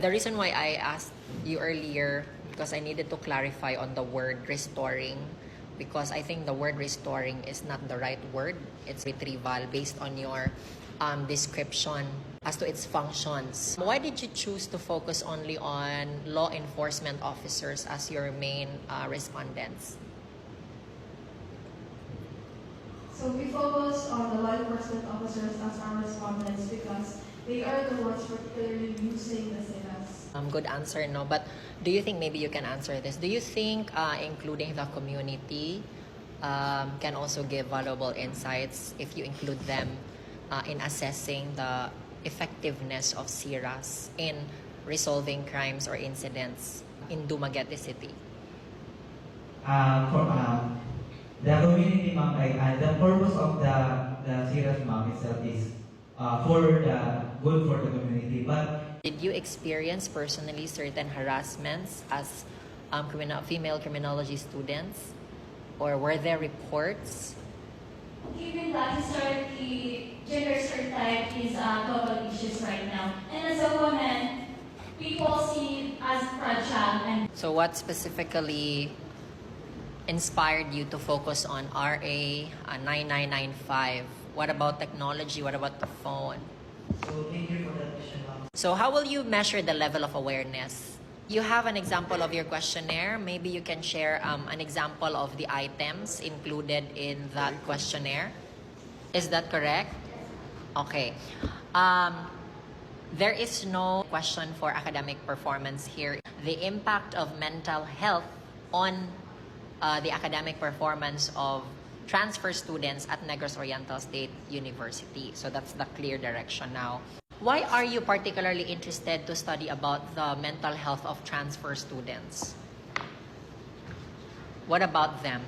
The reason why I asked you earlier, because I needed to clarify on the word restoring, because I think the word restoring is not the right word. It's retrieval based on your description as to its functions. Why did you choose to focus only on law enforcement officers as your main respondents? So we focus on the law enforcement officers as our respondents because they are the ones particularly using the SINAS. Good answer, no? But do you think maybe you can answer this? Do you think including the community can also give valuable insights if you include them in assessing the effectiveness of SIRAS in resolving crimes or incidents in Dumaguete City? The community, ma'am, the purpose of the SIRAS, ma'am, itself is for the good for the community. But did you experience personally certain harassments as female criminology students? Or were there reports? Given that historically, gender stereotype is a global issue right now. And as a woman, people see it as fragile. And So what specifically inspired you to focus on RA 9995? What about technology? What about the phone? so thank you for that question, ma'am. So how will you measure the level of awareness? You have an example of your questionnaire. Maybe you can share an example of the items included in that questionnaire. Is that correct? Okay. There is no question for academic performance here. The impact of mental health on the academic performance of transfer students at Negros Oriental State University. So that's the clear direction now. Why are you particularly interested to study about the mental health of transfer students? What about them?